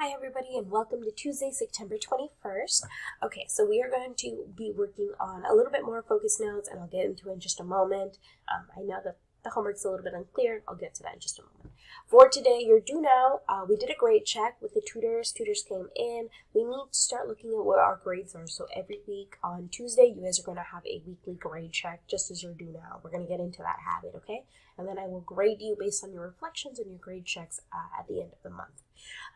Hi everybody and welcome to Tuesday, September 21st. Okay, so we are going to be working on a little bit more focus notes and I'll get into it in just a moment. I know that the homework's a little bit unclear. I'll get to that in just a moment. For today, you're due now. We did a grade check with the tutors. Tutors came in. We need to start looking at what our grades are. So every week on Tuesday, you guys are going to have a weekly grade check just as you're due now. We're going to get into that habit, okay? And then I will grade you based on your reflections and your grade checks at the end of the month.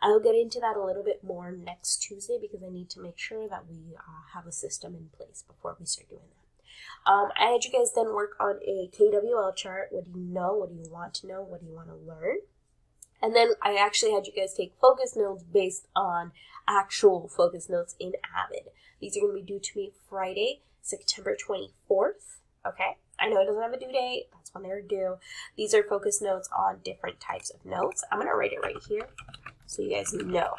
I'll get into that a little bit more next Tuesday because I need to make sure that we have a system in place before we start doing that. I had you guys then work on a KWL chart. What do you know? What do you want to know? What do you want to learn? And then I actually had you guys take focus notes based on actual focus notes in Avid. These are going to be due to me Friday, September 24th. Okay? I know it doesn't have a due date. That's when they're due. These are focus notes on different types of notes. I'm going to write it right here so you guys know.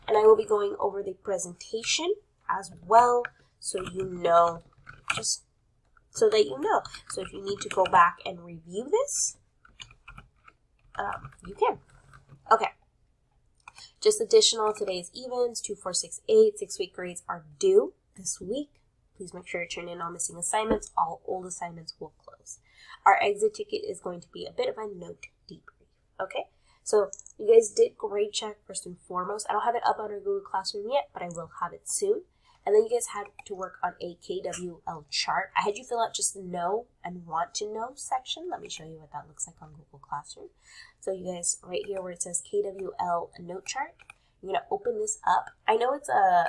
And I will be going over the presentation as well so you know, just so that you know. So if you need to go back and review this, you can. Okay. Just additional, today's evens, 2, 4, 6, 8, 6-week grades are due this week. Please make sure you turn in all missing assignments. All old assignments will close. Our exit ticket is going to be a bit of a note debrief. Okay? So you guys did grade check first and foremost. I don't have it up on our Google Classroom yet, but I will have it soon. And then you guys had to work on a KWL chart. I had you fill out just the know and want to know section. Let me show you what that looks like on Google Classroom. So you guys, right here where it says KWL note chart, you're going to open this up. I know it's a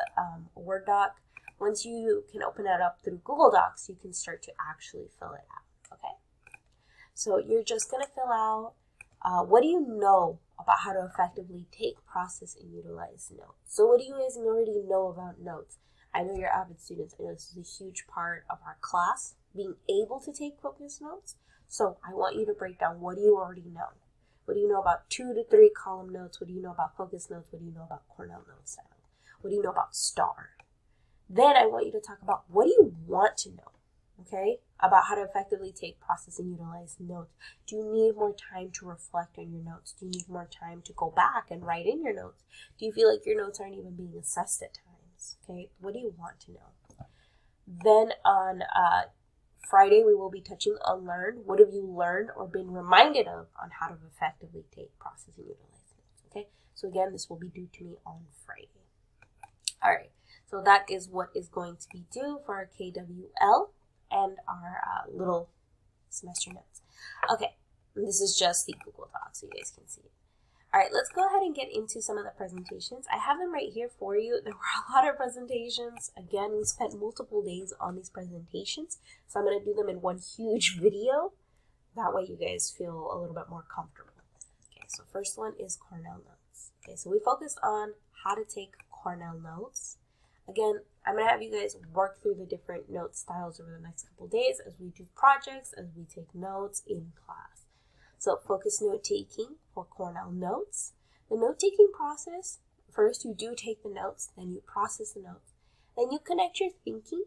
Word doc. Once you can open it up through Google Docs, you can start to actually fill it out, okay? So you're just going to fill out, what do you know about how to effectively take, process, and utilize notes? So what do you guys already know about notes? I know you're Avid students. I know this is a huge part of our class, being able to take focus notes. So I want you to break down, what do you already know? What do you know about 2 to 3 column notes? What do you know about focus notes? What do you know about Cornell note style? What do you know about STAR? Then I want you to talk about, what do you want to know, okay, about how to effectively take, process, and utilize notes. Do you need more time to reflect on your notes? Do you need more time to go back and write in your notes? Do you feel like your notes aren't even being assessed at times, okay? What do you want to know? Then on Friday, we will be touching on learn. What have you learned or been reminded of on how to effectively take, process, and utilize notes, okay? So again, this will be due to me on Friday. All right. So that is what is going to be due for our KWL and our little semester notes. Okay, and this is just the Google Docs so you guys can see it. All right, let's go ahead and get into some of the presentations. I have them right here for you. There were a lot of presentations. Again, we spent multiple days on these presentations, so I'm going to do them in one huge video. That way you guys feel a little bit more comfortable. Okay, so first one is Cornell notes. Okay, so we focused on how to take Cornell notes. Again, I'm going to have you guys work through the different note styles over the next couple of days as we do projects, as we take notes in class. So focus note taking for Cornell notes. The note taking process, first you do take the notes, then you process the notes. Then you connect your thinking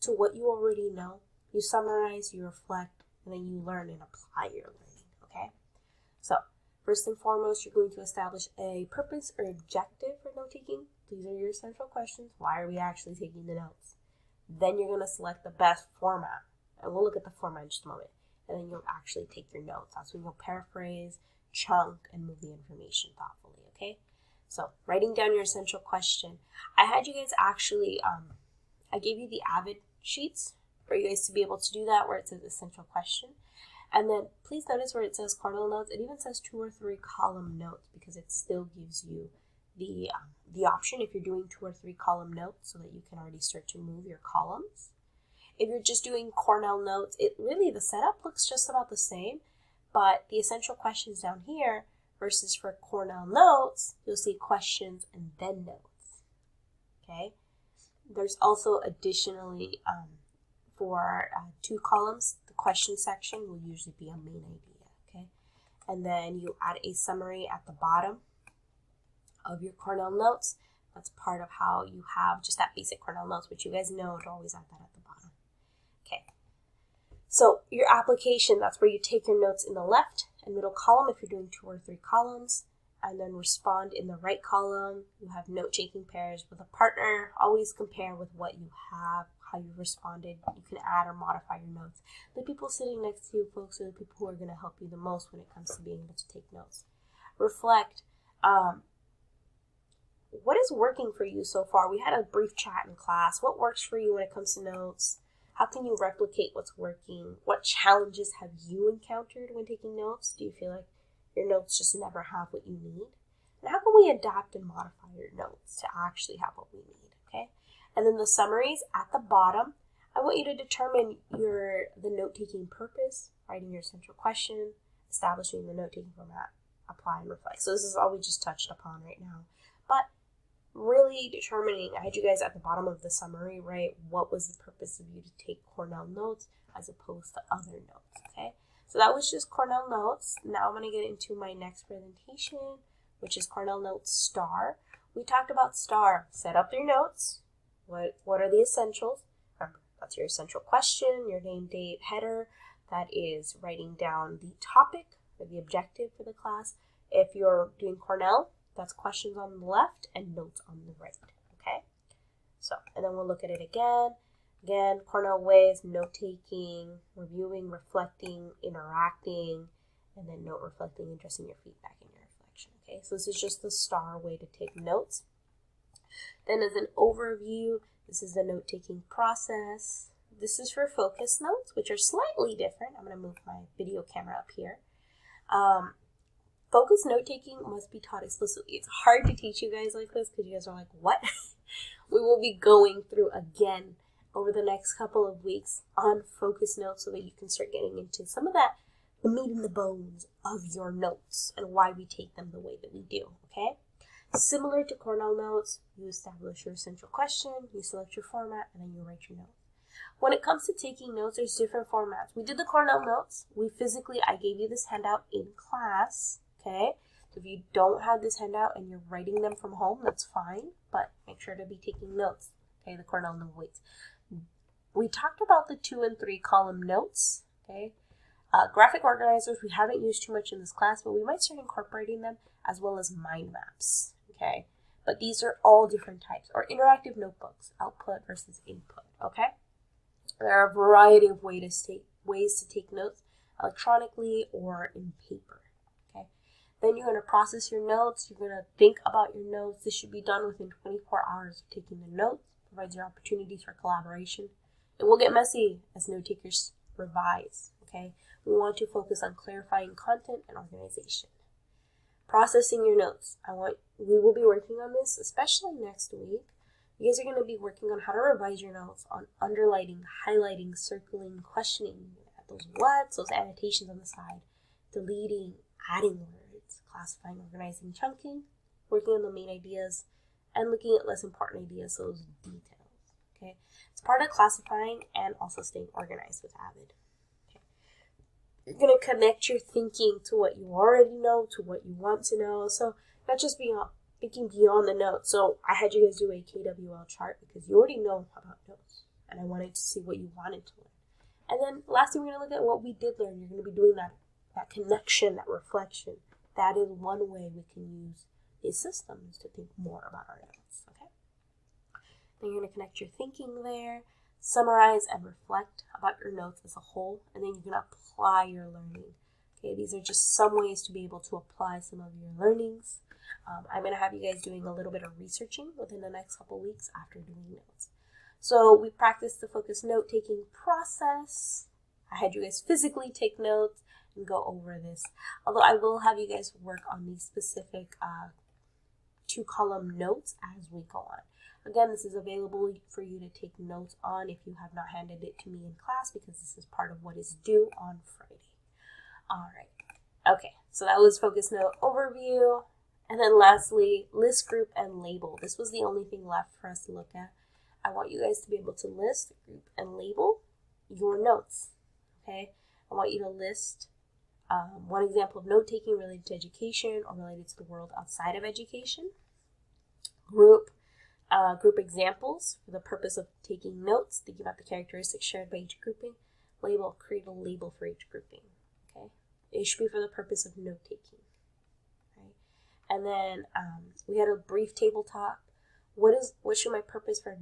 to what you already know. You summarize, you reflect, and then you learn and apply your learning, okay? So first and foremost, you're going to establish a purpose or objective for note taking. These are your central questions. Why are we actually taking the notes? Then you're going to select the best format. And we'll look at the format in just a moment. And then you'll actually take your notes. That's when you'll paraphrase, chunk, and move the information thoughtfully, okay? So writing down your essential question. I had you guys actually, I gave you the Avid sheets for you guys to be able to do that where it says essential question. And then please notice where it says Cornell notes, it even says 2 or 3 column notes because it still gives you the option if you're doing 2 or 3 column notes so that you can already start to move your columns. If you're just doing Cornell notes, the setup looks just about the same, but the essential questions down here versus for Cornell notes, you'll see questions and then notes, okay? There's also additionally for 2 columns, the question section will usually be a main idea, okay? And then you add a summary at the bottom of your Cornell notes. That's part of how you have just that basic Cornell notes, which you guys know to always add that at the bottom. Okay. So your application, that's where you take your notes in the left and middle column if you're doing 2 or 3 columns. and then respond in the right column. You have note-taking pairs with a partner. Always compare with what you have, how you responded. You can add or modify your notes. The people sitting next to you, folks, are the people who are going to help you the most when it comes to being able to take notes. Reflect. What is working for you so far? We had a brief chat in class. What works for you when it comes to notes? How can you replicate what's working? What challenges have you encountered when taking notes? Do you feel like your notes just never have what you need? And how can we adapt and modify your notes to actually have what we need, okay? And then the summaries at the bottom, I want you to determine the note-taking purpose, writing your central question, establishing the note-taking format, apply and reflect. So this is all we just touched upon right now. But really determining, I had you guys at the bottom of the summary, right? What was the purpose of you to take Cornell notes as opposed to other notes, okay? So that was just Cornell notes. Now I'm going to get into my next presentation, which is Cornell Notes STAR. We talked about STAR. Set up your notes. What are the essentials? Remember, that's your essential question, your name, date, header. That is writing down the topic or the objective for the class. If you're doing Cornell, that's questions on the left and notes on the right, okay? So, and then we'll look at it again. Again, Cornell ways, note-taking, reviewing, reflecting, interacting, and then note reflecting, addressing your feedback and your reflection, okay? So this is just the STAR way to take notes. Then as an overview, this is the note-taking process. This is for focus notes, which are slightly different. I'm going to move my video camera up here. Focus note-taking must be taught explicitly. It's hard to teach you guys like this because you guys are like, what? We will be going through again over the next couple of weeks on focus notes so that you can start getting into some of that, the meat and the bones of your notes and why we take them the way that we do, okay? Similar to Cornell notes, you establish your essential question, you select your format, and then you write your notes. When it comes to taking notes, there's different formats. We did the Cornell notes. I gave you this handout in class. Okay, so if you don't have this handout and you're writing them from home, that's fine, but make sure to be taking notes, okay, the Cornell note weights. We talked about the 2 and 3 column notes, okay. Graphic organizers, we haven't used too much in this class, but we might start incorporating them as well as mind maps, okay. But these are all different types, or interactive notebooks, output versus input, okay. There are a variety of ways to take notes, electronically or in paper. Then you're going to process your notes. You're going to think about your notes. This should be done within 24 hours of taking the notes. Provides your opportunities for collaboration. It will get messy as note takers revise, okay? We want to focus on clarifying content and organization. Processing your notes. We will be working on this, especially next week. You guys are going to be working on how to revise your notes, on underlining, highlighting, circling, questioning, those whats, those annotations on the side, deleting, adding words, classifying, organizing, chunking, working on the main ideas, and looking at less important ideas, so those details, okay? It's part of classifying and also staying organized with Avid, okay? You're going to connect your thinking to what you already know, to what you want to know, so not just thinking beyond the notes. So I had you guys do a KWL chart because you already know about notes, and I wanted to see what you wanted to learn. And then lastly, we're going to look at what we did learn. You're going to be doing that connection, that reflection. That is one way we can use these systems to think more about our notes, okay? Then you're going to connect your thinking there, summarize and reflect about your notes as a whole, and then you're going to apply your learning. Okay, these are just some ways to be able to apply some of your learnings. I'm going to have you guys doing a little bit of researching within the next couple weeks after doing notes. So we practiced the focus note-taking process. I had you guys physically take notes and go over this. Although I will have you guys work on these specific 2-column notes as we go on. Again, this is available for you to take notes on if you have not handed it to me in class, because this is part of what is due on Friday. All right. Okay, so that was focus note overview. And then lastly, list, group, and label. This was the only thing left for us to look at. I want you guys to be able to list, group, and label your notes. Okay, I want you to list one example of note-taking related to education or related to the world outside of education. Group examples for the purpose of taking notes, thinking about the characteristics shared by each grouping. Label, create a label for each grouping. Okay, it should be for the purpose of note-taking. Right? And then we had a brief table talk. What should my purpose for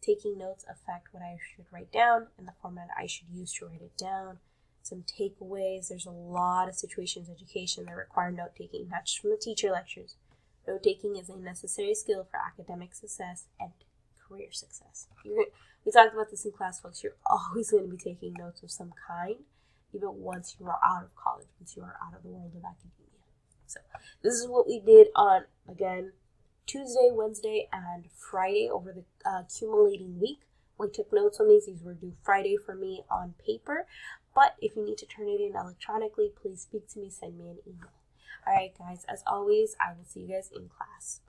taking notes affect what I should write down and the format I should use to write it down? Some takeaways. There's a lot of situations in education that require note taking, not just from the teacher lectures. Note taking is a necessary skill for academic success and career success. We talked about this in class, folks. You're always going to be taking notes of some kind, even once you are out of college, once you are out of the world of academia. So this is what we did on, again, Tuesday, Wednesday, and Friday over the accumulating week. We took notes on these. These were due Friday for me on paper. But if you need to turn it in electronically, please speak to me, send me an email. All right, guys, as always, I will see you guys in class.